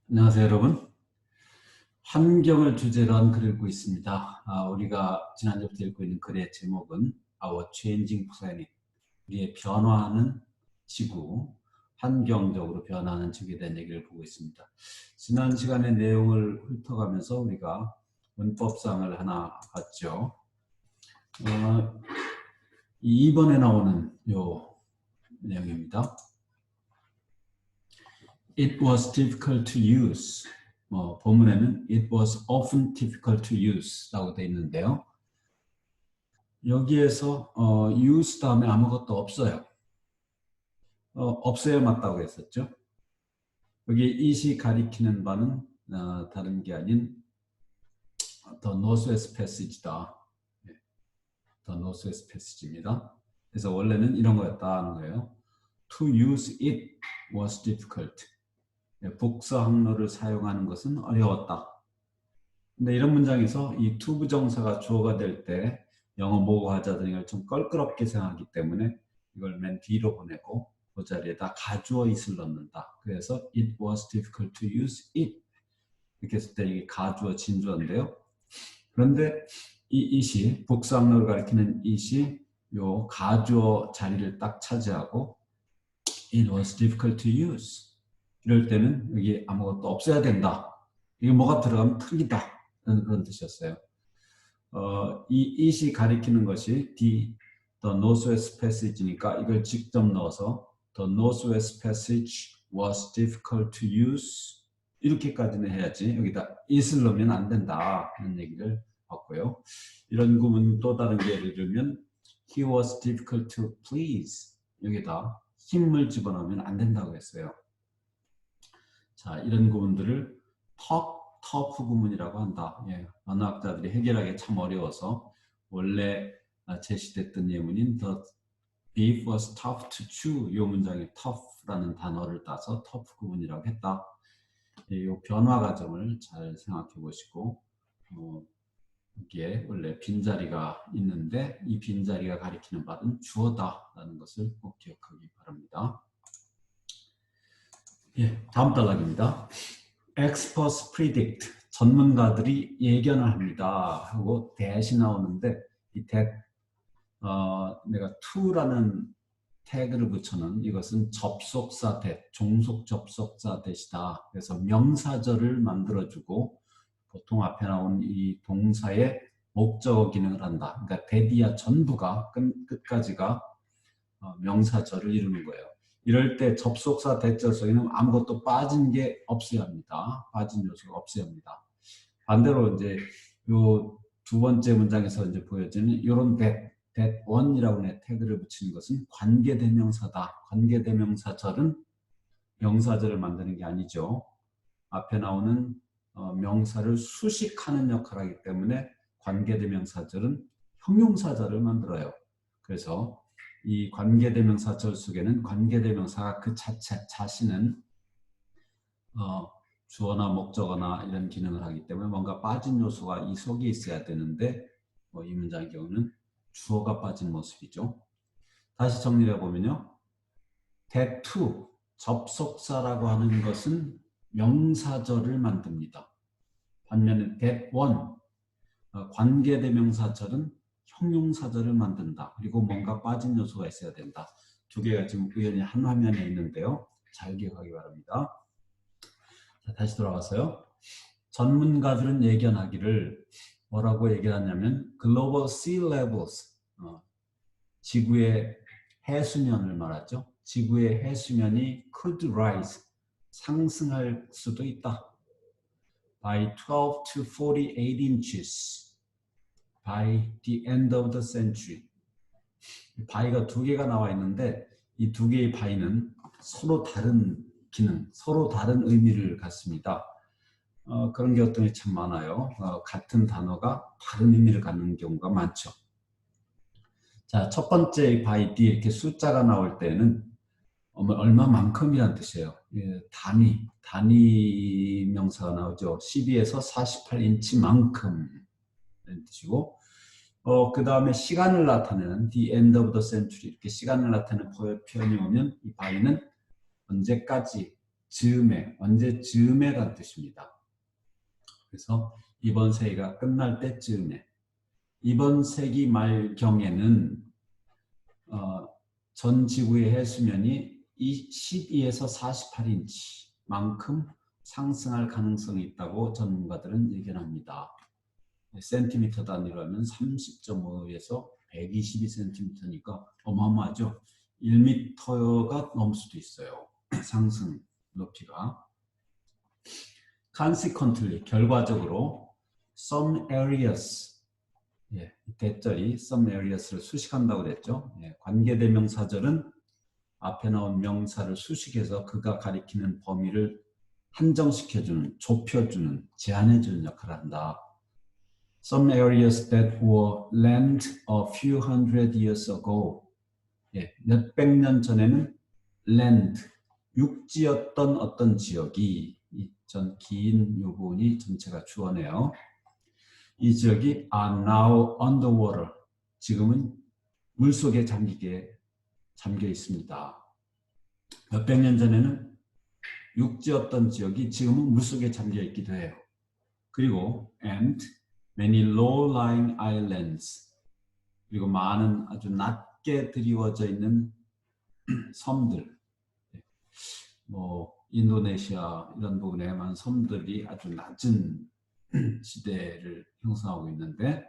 안녕하세요, 여러분. 환경을 주제로 한 글을 읽고 있습니다. 우리가 지난주부터 읽고 있는 글의 제목은 Our Changing Planet, 우리의 변화하는 지구, 환경적으로 변화하는 지구에 대한 얘기를 보고 있습니다. 지난 시간의 내용을 훑어가면서 우리가 문법상을 하나 봤죠. 이번에 나오는 요 내용입니다. It was difficult to use. 본문에는 it was often difficult to use 라고 되어 있는데요. 여기에서 use 다음에 아무것도 없어요. 없어야 맞다고 했었죠. 여기 it이 가리키는 바는 다른 게 아닌 The Northwest Passage다. The Northwest Passage입니다. 그래서 원래는 이런 거였다 하는 거예요. To use it was difficult. 복사 항로를 사용하는 것은 어려웠다. 근데 이런 문장에서 이 to 부정사가 주어가 될 때 영어 모국 하자들이 이걸 좀 껄끄럽게 생각하기 때문에 이걸 맨 뒤로 보내고 그 자리에다 가주어 it을 넣는다. 그래서 it was difficult to use it. 이렇게 했을 때 이게 가주어 진주어인데요. 그런데 이 it이 복사 항로를 가리키는 it이 요 가주어 자리를 딱 차지하고 it was difficult to use. 이럴 때는 여기 아무것도 없어야 된다. 이게 뭐가 들어가면 틀리다. 그런 뜻이었어요. 이 it이 가리키는 것이 the Northwest Passage니까 이걸 직접 넣어서 the Northwest Passage was difficult to use 이렇게까지는 해야지 여기다 it을 넣으면 안 된다 하는 얘기를 봤고요. 이런 구문 또 다른 게 예를 들면 he was difficult to please 여기다 힘을 집어넣으면 안 된다고 했어요. 자, 이런 구문들을 터프 구문이라고 한다. 예, 언어학자들이 해결하기 참 어려워서 원래 제시됐던 예문인 The beef was tough to chew 이 문장에 tough라는 단어를 따서 터프 구문이라고 했다. 이 변화 과정을 잘 생각해 보시고 여기에 원래 빈자리가 있는데 이 빈자리가 가리키는 바는 주어다라는 것을 꼭 기억하기 바랍니다. 예, 다음 단락입니다. Experts predict, 전문가들이 예견을 합니다 하고 that이 나오는데 이 that, 내가 to라는 태그를 붙여놓은 이것은 접속사 that, 종속 접속사 that이다. 그래서 명사절을 만들어주고 보통 앞에 나온 이 동사의 목적어 기능을 한다. 그러니까 that이야 전부가 끝까지가 명사절을 이루는 거예요. 이럴 때 접속사 대절 속에는 아무것도 빠진 게 없어야 합니다. 빠진 요소가 없어야 합니다. 반대로 이제 요 두 번째 문장에서 이제 보여지는 이런 that one이라고 하는 태그를 붙이는 것은 관계대명사다. 관계대명사절은 명사절을 만드는 게 아니죠. 앞에 나오는 명사를 수식하는 역할을 하기 때문에 관계대명사절은 형용사절을 만들어요. 그래서 이 관계대명사절 속에는 관계대명사가 그 자신은 주어나 목적어나 이런 기능을 하기 때문에 뭔가 빠진 요소가 이 속에 있어야 되는데 이 문장의 경우는 주어가 빠진 모습이죠. 다시 정리를 해보면요. that to, 접속사라고 하는 것은 명사절을 만듭니다. 반면에 that one, 관계대명사절은 형용사절을 만든다. 그리고 뭔가 빠진 요소가 있어야 된다. 두 개가 지금 우연히 한 화면에 있는데요. 잘 기억하기 바랍니다. 자, 다시 돌아가서요. 전문가들은 예견하기를 뭐라고 얘기하냐면 Global Sea Levels, 지구의 해수면을 말하죠. 지구의 해수면이 could rise, 상승할 수도 있다. By 12 to 48 inches. by the end of the century. by가 두 개가 나와 있는데 이 두 개의 by는 서로 다른 기능, 서로 다른 의미를 갖습니다. 그런 경우들이 참 많아요. 같은 단어가 다른 의미를 갖는 경우가 많죠. 자, 첫 번째 by 뒤에 이렇게 숫자가 나올 때는 얼마만큼이란 뜻이에요. 예, 단위 명사가 나오죠. 12에서 48인치만큼 이런 뜻이고 그 다음에 시간을 나타내는 the end of the century 이렇게 시간을 나타내는 표현이 오면 이 by는 언제까지 즈음에, 언제 즈음에란 뜻입니다. 그래서 이번 세기가 끝날 때쯤에, 이번 세기 말경에는 전 지구의 해수면이 12에서 48인치만큼 상승할 가능성이 있다고 전문가들은 예견합니다. 센티미터 단위로 하면 30.5에서 122cm니까 어마어마하죠. 1m가 넘을 수도 있어요. 상승 높이가. Consequently, 결과적으로 some areas, 대절이 some areas를 수식한다고 그랬죠. 관계대명사절은 앞에 나온 명사를 수식해서 그가 가리키는 범위를 한정시켜주는, 좁혀주는, 제한해주는 역할을 한다. Some areas that were land a few hundred years ago. 몇백 년 전에는 land, 육지였던 어떤 지역이, 전 긴 요 부분이 전체가 주어네요. 이 지역이 are now underwater. 지금은 물속에 잠겨 있습니다. 몇백 년 전에는 육지였던 지역이 지금은 물속에 잠겨 있기도 해요. 그리고 and many low-lying islands. 그리고 많은 아주 낮게 드리워져 있는 섬들. 인도네시아 이런 부분에 많은 섬들이 아주 낮은 시대를 형성하고 있는데,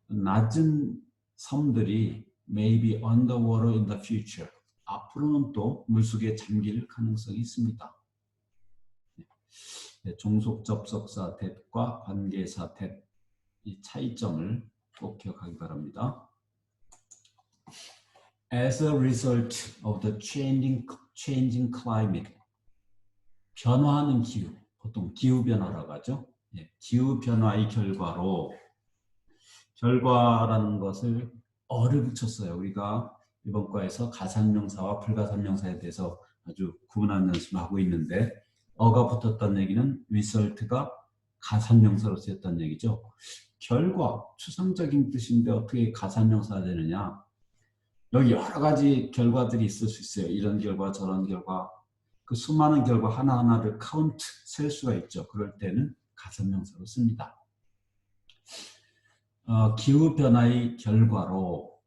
낮은 섬들이 may be underwater in the future. 앞으로는 또 물속에 잠길 가능성이 있습니다. 종속 접속사 that과 관계사 that, 이 차이점을 꼭 기억하기 바랍니다. As a result of the changing climate, 변화하는 기후, 보통 기후변화라고 하죠. 기후변화의 결과라는 것을 어를 붙였어요. 우리가 이번 과에서 가산명사와 불가산명사에 대해서 아주 구분하는 연습을 하고 있는데, 어가 붙었다는 얘기는 result가 가산명사로 쓰였다는 얘기죠. 결과, 추상적인 뜻인데 어떻게 가산명사가 되느냐. 여기 여러 가지 결과들이 있을 수 있어요. 이런 결과, 저런 결과. 그 수많은 결과 하나하나를 셀 수가 있죠. 그럴 때는 가산명사로 씁니다. 기후변화의 결과로,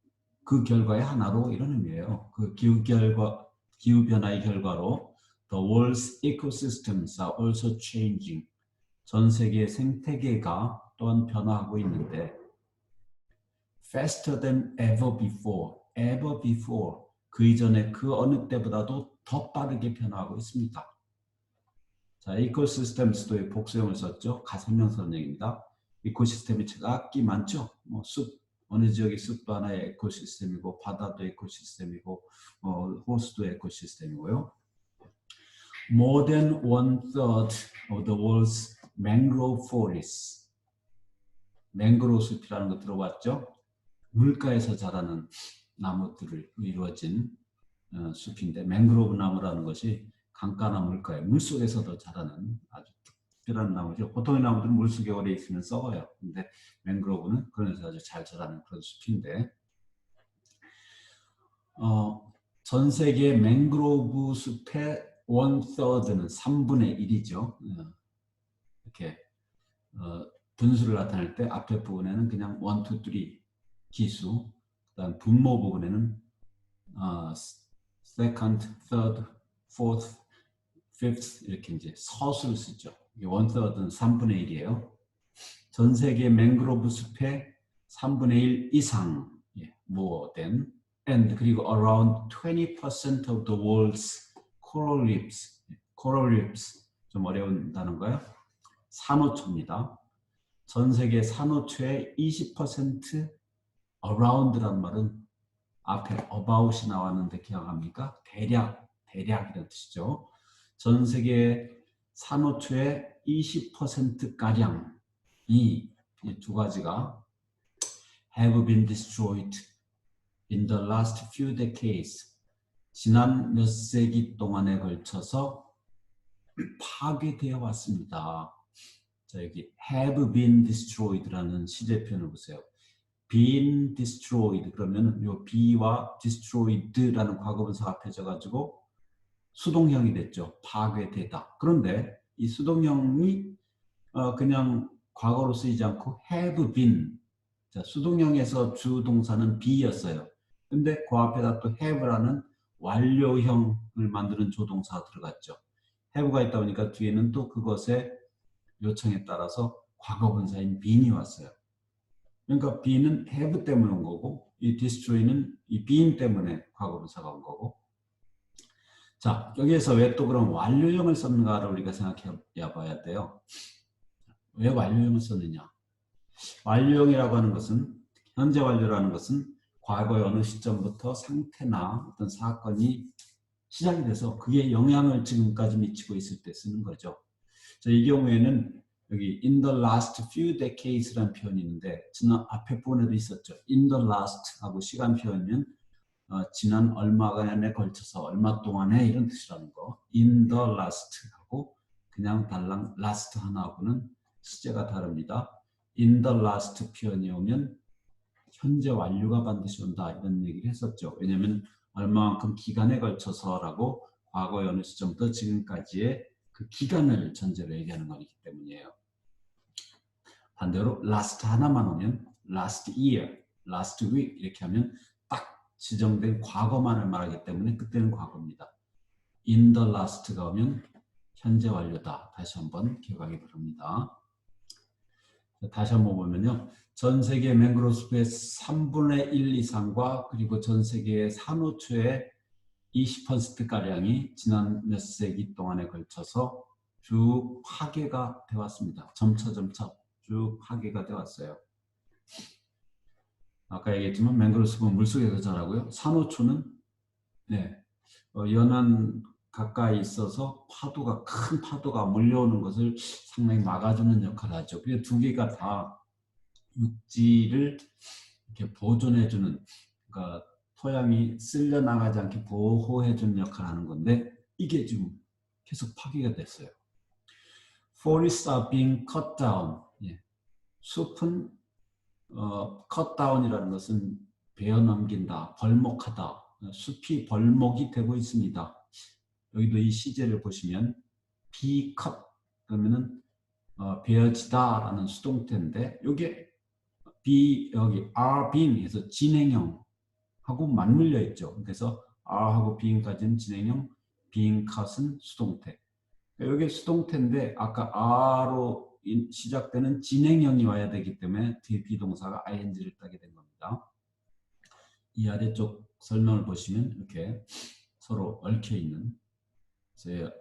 그 결과의 하나로 이런 의미예요. 그 기후변화의 결과로 the world's ecosystems are also changing. 전 세계의 생태계가 또한 변화하고 있는데 faster than ever before, 그 이전에 그 어느 때보다도 더 빠르게 변화하고 있습니다. 자, ecoSystems도 복수형을 썼죠. 가산명사라는 얘기입니다. 이코시스템이 각기 많죠. 숲, 어느 지역의 숲도 하나의 에코시스템이고, 바다도 에코시스템이고, 호수도 에코시스템이고요. More than 1/3 of the world's mangrove forests. 맹그로브 숲이라는 거 들어봤죠? 물가에서 자라는 나무들을 이루어진 숲인데, 맹그로브 나무라는 것이 강가나 물가에, 물속에서도 자라는 아주 특별한 나무죠. 보통의 나무들은 물속에 오래 있으면 썩어요. 근데 맹그로브는 그런데서 아주 잘 자라는 그런 숲인데, 전 세계 맹그로브 숲의 1/3는 3분의 1이죠. 이렇게 분수를 나타낼 때 앞에 부분에는 그냥 1, 2, 3 기수, 그다음 분모 부분에는 second, third, fourth, fifth 이렇게 이제 서술을 쓰죠. 1/3는 3분의 1이에요. 전 세계 맹그로브 숲의 3분의 1 이상, more than, and 그리고 around 20% of the world's coral reefs. coral reefs 좀 어려운 단어인가요? 산호초입니다. 전 세계 산호초의 20% around란 말은 앞에 about이 나왔는데 기억합니까? 대략이라는 뜻이죠. 전 세계 산호초의 20%가량이, 이 두 가지가 have been destroyed in the last few decades. 지난 몇 세기 동안에 걸쳐서 파괴되어 왔습니다. 자, 여기 have been destroyed라는 시제 표현을 보세요. been destroyed 그러면 요 be와 destroyed라는 과거분사가 합해져 가지고 수동형이 됐죠. 파괴되다. 그런데 이 수동형이 그냥 과거로 쓰이지 않고 have been. 자, 수동형에서 주동사는 be였어요. 근데 그 앞에다 또 have라는 완료형을 만드는 조동사가 들어갔죠. have가 있다 보니까 뒤에는 또 그것의 요청에 따라서 과거분사인 being이 왔어요. 그러니까 be는 have 때문에 온 거고 이 destroy는 이 being 때문에 과거분사가 온 거고. 자, 여기에서 왜 또 그럼 완료형을 썼는가를 우리가 생각해 봐야 돼요. 왜 완료형을 썼느냐? 완료형이라고 하는 것은, 현재 완료라는 것은 과거의 어느 시점부터 상태나 어떤 사건이 시작이 돼서 그게 영향을 지금까지 미치고 있을 때 쓰는 거죠. 자, 이 경우에는 여기 in the last few decades라는 표현이 있는데 지난 앞에 부분에도 있었죠. in the last 하고 시간 표현이면 지난 얼마간에 걸쳐서 얼마 동안에 이런 뜻이라는 거. in the last 하고 그냥 달랑 last 하나하고는 시제가 다릅니다. in the last 표현이 오면 현재 완료가 반드시 온다 이런 얘기를 했었죠. 왜냐하면 얼마만큼 기간에 걸쳐서라고 과거의 어느 시점부터 지금까지의 그 기간을 전제로 얘기하는 거기 때문이에요. 반대로 last 하나만 오면 last year, last week 이렇게 하면 딱 지정된 과거만을 말하기 때문에 그때는 과거입니다. in the last가 오면 현재 완료다. 다시 한번 기억하기 바랍니다. 다시 한번 보면요. 전 세계 맹그로브 숲의 3분의 1 이상과 그리고 전 세계의 산호초의 20%가량이 지난 몇 세기 동안에 걸쳐서 쭉 파괴가 되어 왔습니다. 점차 쭉 파괴가 되어 왔어요. 아까 얘기했지만 맹그로브 숲은 물속에서 자라고요. 산호초는 연안 가까이 있어서 큰 파도가 몰려오는 것을 상당히 막아주는 역할을 하죠. 그래서 두 개가 다 육지를 이렇게 보존해주는, 그러니까 토양이 쓸려 나가지 않게 보호해주는 역할을 하는 건데 이게 지금 계속 파괴가 됐어요. Forests are being cut down. 숲은 cut down이라는 것은 베어 넘긴다, 벌목하다. 숲이 벌목이 되고 있습니다. 여기도 이 시제를 보시면 be cut 그러면은 베어지다라는 수동태인데 이게 be 여기 are being 해서 진행형하고 맞물려 있죠. 그래서 are하고 being까지는 진행형, being cut은 수동태. 여기 수동태인데 아까 are로 시작되는 진행형이 와야 되기 때문에 뒤에 비동사가 ing를 따게 된 겁니다. 이 아래쪽 설명을 보시면 이렇게 서로 얽혀 있는.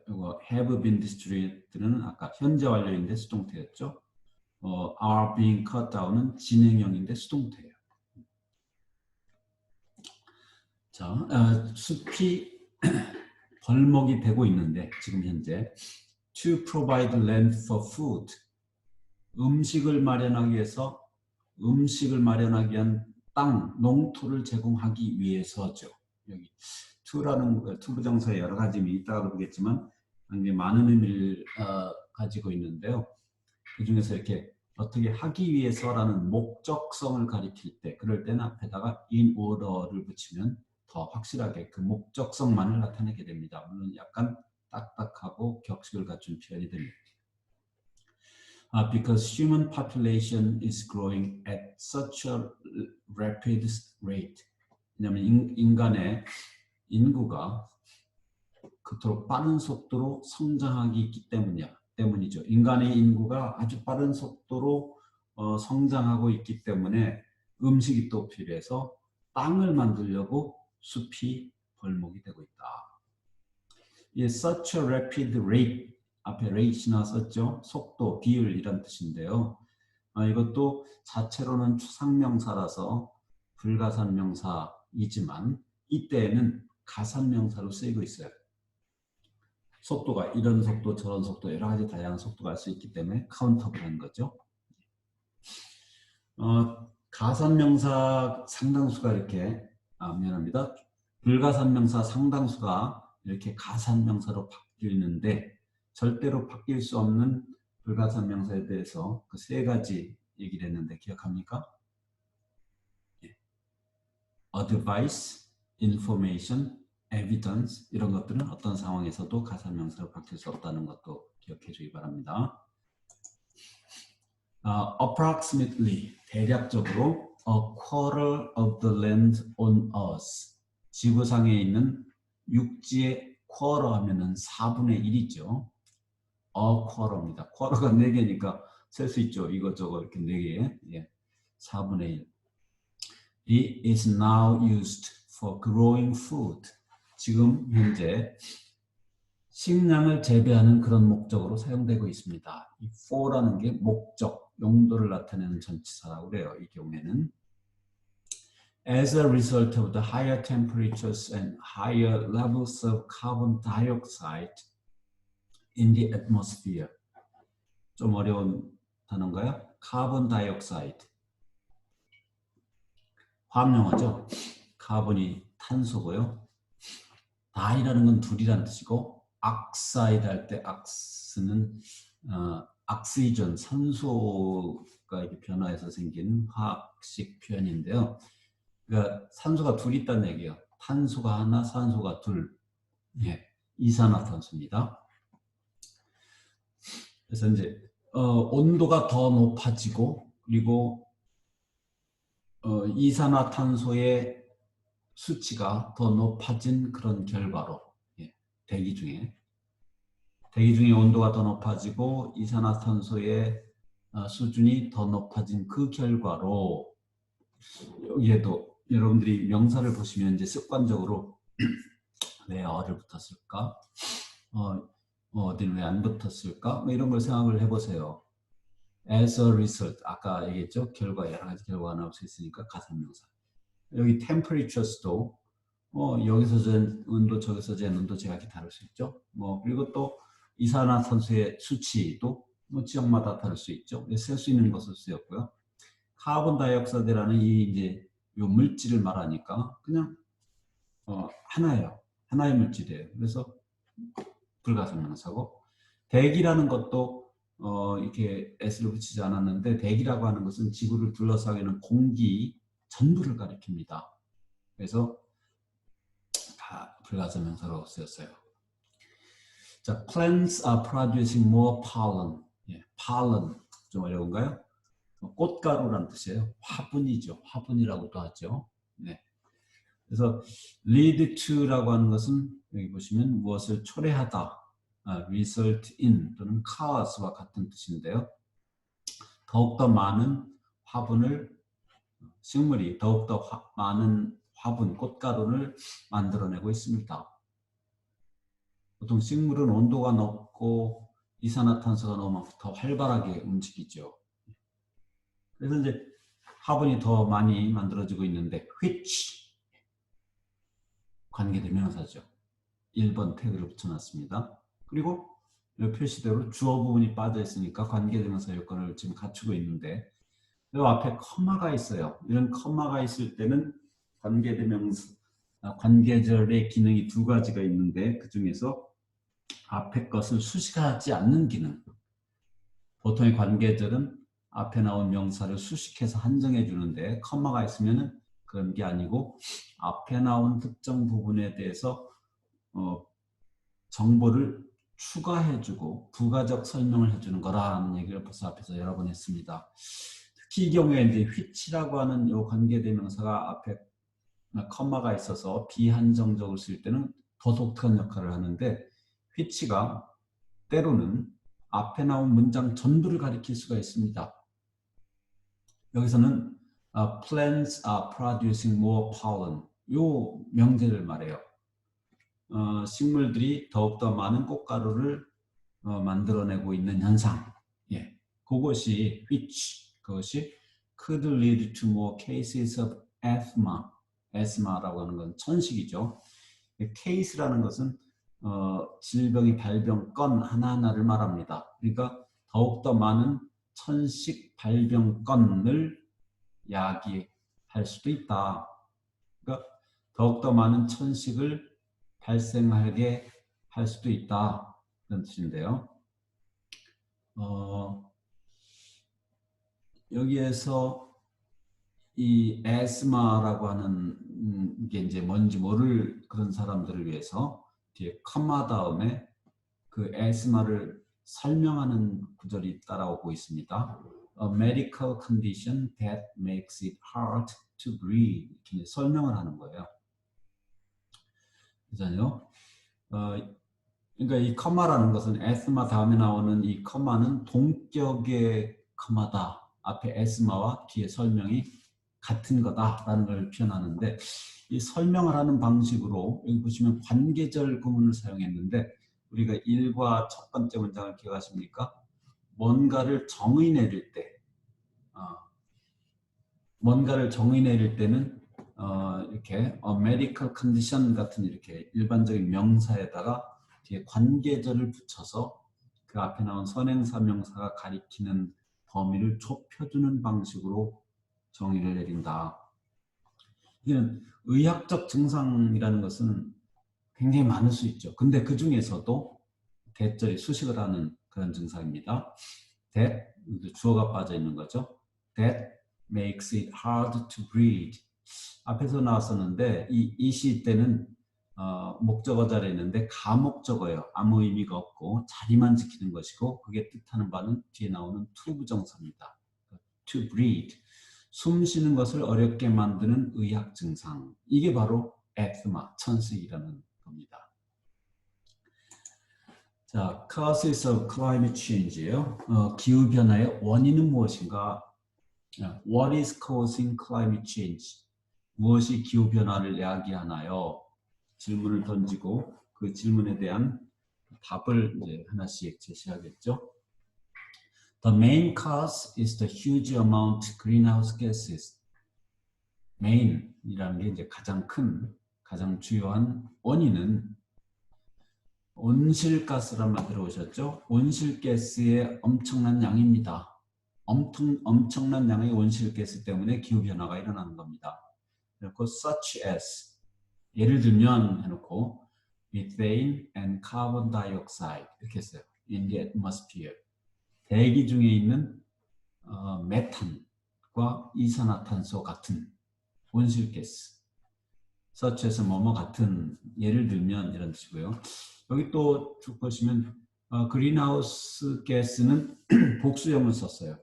이거 have been destroyed는 아까 현재 완료인데 수동태였죠. are being cut down은 진행형인데 수동태예요. 자, 숲이 벌목이 되고 있는데 지금 현재 to provide land for food 음식을 마련하기 위해서 음식을 마련하기 위한 땅, 농토를 제공하기 위해서죠. 여기 to라는 투부정사의 여러 가지 의미 있다고 보겠지만 굉장히 많은 의미를 가지고 있는데요. 그 중에서 이렇게 어떻게 하기 위해서라는 목적성을 가리킬 때 그럴 때는 앞에다가 in order를 붙이면 더 확실하게 그 목적성만을 나타내게 됩니다. 물론 약간 딱딱하고 격식을 갖춘 표현이 됩니다. Because human population is growing at such a rapid rate. 왜냐하면 인간의 인구가 그토록 빠른 속도로 성장하기 때문이죠. 인간의 인구가 아주 빠른 속도로 성장하고 있기 때문에 음식이 또 필요해서 땅을 만들려고 숲이 벌목이 되고 있다. 이 such a rapid rate 앞에 rate나 썼죠. 속도, 비율 이런 뜻인데요. 이것도 자체로는 추상명사라서 불가산명사이지만 이때에는 가산명사로 쓰이고 있어요. 속도가 이런 속도 저런 속도 여러 가지 다양한 속도가 할 수 있기 때문에 카운터블한 거죠. 가산명사 상당수가 이렇게 미안합니다. 불가산명사 상당수가 이렇게 가산명사로 바뀌는데 절대로 바뀔 수 없는 불가산명사에 대해서 그 세 가지 얘기를 했는데 기억합니까? Advice, information, evidence 이런 것들은 어떤 상황에서도 가설명사로 바뀔 수 없다는 것도 기억해 주기 바랍니다. Approximately 대략적으로 a quarter of the land on us 지구상에 있는 육지의 quarter 하면은 4분의 1이죠. a quarter입니다. quarter가 4개니까 셀 수 있죠. 이것저것 이렇게 4개. 예. 4분의 1. It is now used for growing food. 지금 현재 식량을 재배하는 그런 목적으로 사용되고 있습니다. 이 for라는 게 목적, 용도를 나타내는 전치사라고 그래요. 이 경우에는 As a result of the higher temperatures and higher levels of carbon dioxide in the atmosphere. 좀 어려운 단어인가요? carbon dioxide. 화합용어죠. 카본이 탄소고요. 다이라는 건 둘이라는 뜻이고 악사이드 할 때 악스는 악시전 산소가 이렇게 변화해서 생긴 화학식 표현인데요. 그러니까 산소가 둘 있다는 얘기예요. 탄소가 하나, 산소가 둘. 예, 이산화탄소입니다. 그래서 이제 온도가 더 높아지고 그리고 이산화탄소의 수치가 더 높아진 그런 결과로 예, 대기 중에 온도가 더 높아지고 이산화탄소의 수준이 더 높아진 그 결과로 여기에도 여러분들이 명사를 보시면 이제 습관적으로 왜 어를 붙었을까? 어디는 왜 안 붙었을까? 뭐 이런 걸 생각을 해보세요. As a result, 아까 얘기했죠? 결과, 여러 가지 결과가 나올 수 있으니까 가산명사. 여기 temperatures도 여기서 잰 온도, 저기서 잰 온도 제가 이렇게 다를 수 있죠. 그리고 또 이산화탄소의 수치도 지역마다 다를 수 있죠. 쓸 수 있는 것을 쓰였고요. 카본 다이옥사이드라는 이 이제 요 물질을 말하니까 그냥 하나예요. 하나의 물질이에요. 그래서 불가산명사고 대기라는 것도 이렇게 s를 붙이지 않았는데 대기라고 하는 것은 지구를 둘러싸고 있는 공기 전부를 가리킵니다. 그래서 다 불가사명사로 쓰였어요. 자, plants are producing more pollen. 예, pollen 좀 어려운가요? 꽃가루란 뜻이에요. 화분이죠. 화분이라고도 하죠. 네. 그래서 lead to라고 하는 것은 여기 보시면 무엇을 초래하다, result in 또는 cause와 같은 뜻인데요. 더욱더 많은 화분을 식물이 더욱더 많은 화분, 꽃가루를 만들어내고 있습니다. 보통 식물은 온도가 높고 이산화탄소가 너무 더 활발하게 움직이죠. 그래서 이제 화분이 더 많이 만들어지고 있는데 which 관계대명사죠. 1번 태그를 붙여놨습니다. 그리고 이 표시대로 주어 부분이 빠져 있으니까 관계대명사 요건을 지금 갖추고 있는데 이 앞에 커마가 있어요. 이런 커마가 있을 때는 관계대명사, 관계절의 기능이 두 가지가 있는데 그 중에서 앞에 것을 수식하지 않는 기능. 보통의 관계절은 앞에 나온 명사를 수식해서 한정해 주는데 커마가 있으면 그런 게 아니고 앞에 나온 특정 부분에 대해서 정보를 추가해주고 부가적 설명을 해주는 거라는 얘기를 벌써 앞에서 여러 번 했습니다. 특히 이 경우에 이제 which라고 하는 이 관계대명사가 앞에 컴마가 있어서 비한정적으로 쓸 때는 더 독특한 역할을 하는데 which가 때로는 앞에 나온 문장 전부를 가리킬 수가 있습니다. 여기서는 plants are producing more pollen 요 명제를 말해요. 식물들이 더욱더 많은 꽃가루를 만들어내고 있는 현상. 예, 그것이 which, 그것이 could lead to more cases of asthma. asthma라고 하는 건 천식이죠. case라는 것은 질병의 발병건 하나하나를 말합니다. 그러니까 더욱더 많은 천식 발병건을 야기할 수도 있다. 그러니까 더욱더 많은 천식을 발생하게 할 수도 있다. 그런 뜻인데요. 여기에서 이 asthma라고 하는 이게 이제 뭔지 모를 그런 사람들을 위해서 뒤에 컴마 다음에 그 asthma를 설명하는 구절이 따라오고 있습니다. A medical condition that makes it hard to breathe. 이렇게 설명을 하는 거예요. 그래서요. 그러니까 이 컴마라는 것은 에스마 다음에 나오는 이 컴마는 동격의 컴마다. 앞에 에스마와 뒤에 설명이 같은 거다라는 걸 표현하는데 이 설명을 하는 방식으로 여기 보시면 관계절 구문을 사용했는데 우리가 1과 첫 번째 문장을 기억하십니까? 뭔가를 정의 내릴 때 뭔가를 정의 내릴 때는 이렇게 medical condition 같은 이렇게 일반적인 명사에다가 뒤에 관계절을 붙여서 그 앞에 나온 선행사명사가 가리키는 범위를 좁혀주는 방식으로 정의를 내린다. 이는 의학적 증상이라는 것은 굉장히 많을 수 있죠. 근데 그 중에서도 대절이 수식을 하는 그런 증상입니다. That, 주어가 빠져 있는 거죠. That makes it hard to breathe. 앞에서 나왔었는데 이 it이 때는 목적어 자리에 있는데 가목적어예요. 아무 의미가 없고 자리만 지키는 것이고 그게 뜻하는 바는 뒤에 나오는 to 부정사입니다. To breathe. 숨 쉬는 것을 어렵게 만드는 의학 증상. 이게 바로 asthma, 천식이라는 겁니다. 자, causes of climate change예요. 기후변화의 원인은 무엇인가? What is causing climate change? 무엇이 기후변화를 야기하나요? 질문을 던지고 그 질문에 대한 답을 이제 하나씩 제시하겠죠. The main cause is the huge amount of greenhouse gases. main이라는 게 이제 가장 큰, 가장 주요한 원인은 온실가스란 말 들어오셨죠? 온실가스의 엄청난 양입니다. 엄청난 양의 온실가스 때문에 기후변화가 일어나는 겁니다. 그리고 such as 예를 들면 해놓고 methane and carbon dioxide 이렇게 했어요. in the atmosphere. 대기 중에 있는 메탄과 이산화탄소 같은 온실가스. such as 뭐뭐 같은 예를 들면 이런 뜻이고요. 여기 또 쭉 보시면 그린하우스 가스는 복수형을 썼어요.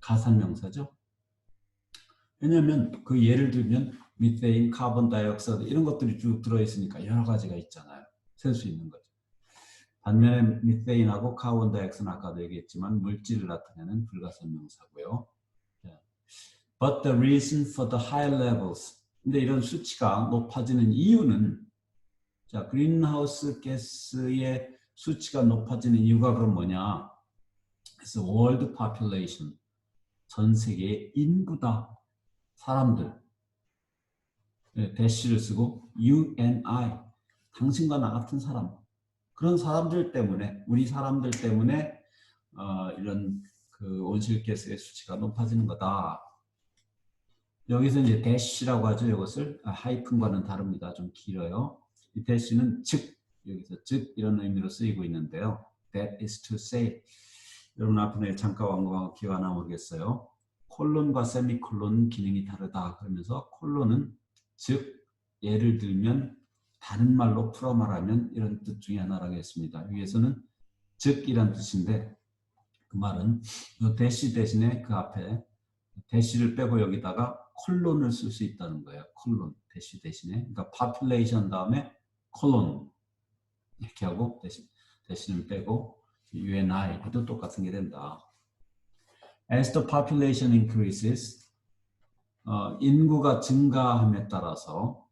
가산명사죠. 왜냐하면 그 예를 들면 미테인, 카본 다이옥사이드 이런 것들이 쭉 들어있으니까 여러 가지가 있잖아요. 셀 수 있는 거죠. 반면에 미테인하고 카본 다이옥사이드는 아까도 얘기했지만 물질을 나타내는 불가산명사고요. But the reason for the high levels. 근데 이런 수치가 높아지는 이유는 자, 그린하우스 가스의 수치가 높아지는 이유가 그럼 뭐냐? 그래서 world population 전 세계의 인구다. 사람들. 대시를 쓰고 you and I 당신과 나 같은 사람. 그런 사람들 때문에 우리 사람들 때문에 이런 그 온실가스의 수치가 높아지는 거다. 여기서 이제 대시라고 하죠. 이것을 하이픈과는 다릅니다. 좀 길어요. 이 대시는 즉 여기서 즉 이런 의미로 쓰이고 있는데요. That is to say 여러분 앞에 잠깐 완공하고 기억 안 나오겠어요. 콜론과 세미콜론 기능이 다르다. 그러면서 콜론은 즉 예를 들면 다른 말로 풀어 말하면 이런 뜻 중에 하나라고 했습니다. 여기에서는 즉이란 뜻인데 그 말은 이 대시 대신에 그 앞에 대시를 빼고 여기다가 콜론을 쓸 수 있다는 거예요. 콜론 대시 대신에 그러니까 population 다음에 콜론 이렇게 하고 대신을 빼고 UNI 해도 똑같은 게 된다. As the population increases, 인구가 증가함에 따라서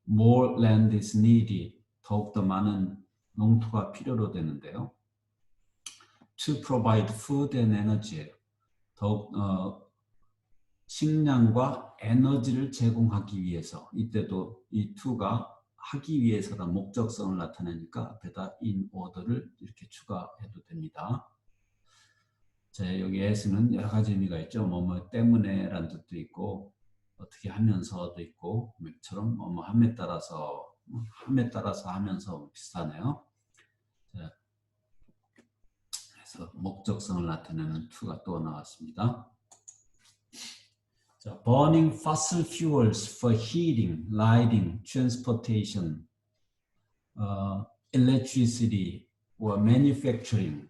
more land is needed, 더욱더 많은 농토가 필요로 되는데요. To provide food and energy, 더욱 식량과 에너지를 제공하기 위해서 이때도 이 to가 하기 위해서란 목적성을 나타내니까 앞에다 in order를 이렇게 추가해도 됩니다. 자, 여기 as는 여러 가지 의미가 있죠. 뭐뭐 때문에 라는 뜻도 있고 어떻게 하면서도 있고 처럼 뭐뭐 함에 따라서 하면서 비슷하네요. 자, 그래서 목적성을 나타내는 to가 또 나왔습니다. 자, burning fossil fuels for heating, lighting, transportation, electricity or manufacturing.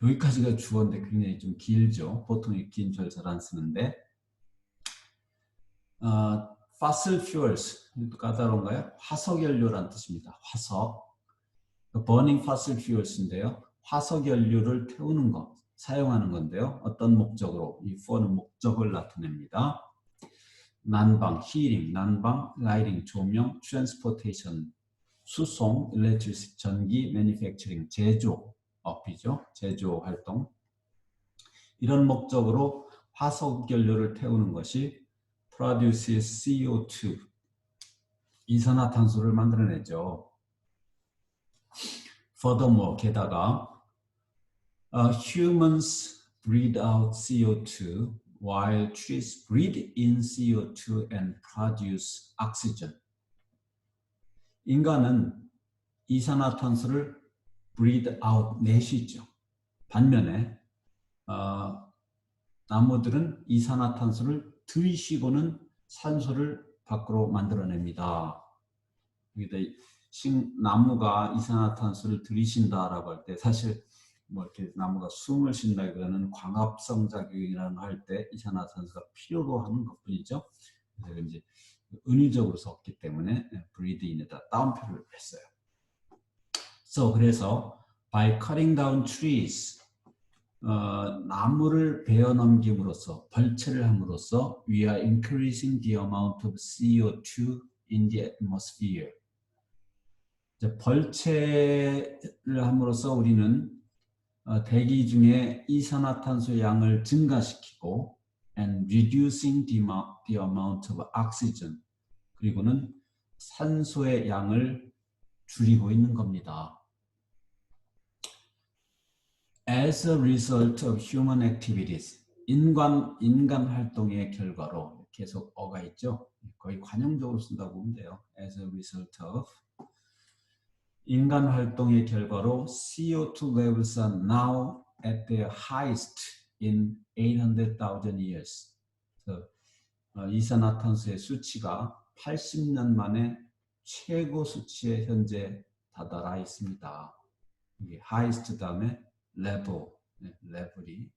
여기까지가 주어인데 굉장히 좀 길죠. 보통 긴 절차를 안 쓰는데 fossil fuels, 까다로운가요? 화석연료란 뜻입니다. 화석. burning fossil fuels인데요. 화석연료를 태우는 것, 사용하는 건데요. 어떤 목적으로? 이 for는 목적을 나타냅니다. 난방, heating, 난방, lighting, 조명, transportation, 수송, electricity, 전기, manufacturing, 제조업이죠. 제조 활동. 이런 목적으로 화석연료를 태우는 것이 produces CO2, 이산화탄소를 만들어내죠. Furthermore, 게다가 humans breathe out CO2 while trees breathe in CO2 and produce oxygen. 인간은 이산화탄소를 breathe out, 내쉬죠. 반면에 나무들은 이산화탄소를 들이쉬고는 산소를 밖으로 만들어냅니다. 나무가 이산화탄소를 들이쉰다라고 할 때 사실 뭐 이렇게 나무가 숨을 쉰다기보다는 광합성 작용이라는 거 할 때 이산화탄소가 필요로 하는 것뿐이죠. 그래서 이제 은유적으로 썼기 때문에 breathe in에다 따옴표를 했어요. 그래서 by cutting down trees, 나무를 베어 넘김으로써, 벌채를 함으로써 we are increasing the amount of CO2 in the atmosphere. 벌채를 함으로써 우리는 대기 중에 이산화탄소 양을 증가시키고 and reducing the amount of oxygen, 그리고는 산소의 양을 줄이고 있는 겁니다. As a result of human activities, 인간 활동의 결과로, 계속 어가 있죠. 거의 관용적으로 쓴다고 보면 돼요. As a result of, 인간 활동의 결과로 CO2 levels are now at their highest in 800,000 years. 이산화탄소의 수치가 80년 만에 최고 수치에 현재 다다라 있습니다. highest 다음에 레벨이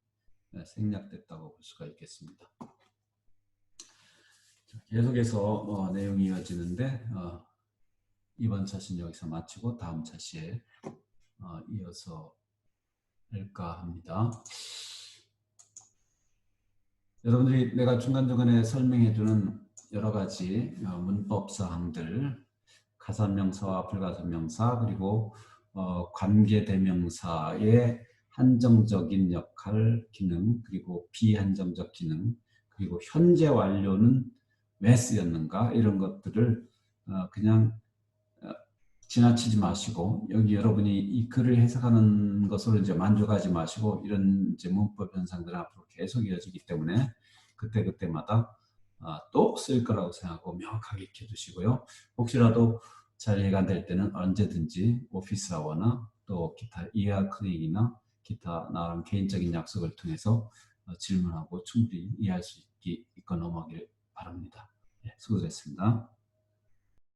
생략됐다고 볼 수가 있겠습니다. 계속해서 내용이 이어지는데 이번 차시는 여기서 마치고 다음 차시에 이어서 할까 합니다. 여러분들이 내가 중간중간에 설명해주는 여러 가지 문법 사항들, 가산명사와 불가산명사, 그리고 관계대명사의 한정적인 역할, 기능, 그리고 비한정적 기능, 그리고 현재 완료는 왜 쓰였는가, 이런 것들을 그냥 지나치지 마시고, 여기 여러분이 이 글을 해석하는 것으로 이제 만족하지 마시고, 이런 이제 문법 현상들은 앞으로 계속 이어지기 때문에 그때그때마다 또 쓸 거라고 생각하고 명확하게 익혀두시고요. 혹시라도 잘 이해가 안 될 때는 언제든지 오피스 아워나 또 기타 ER 클리닉이나 기타 나랑 개인적인 약속을 통해서 질문하고 충분히 이해할 수 있게 넘어가길 바랍니다. 수고하셨습니다.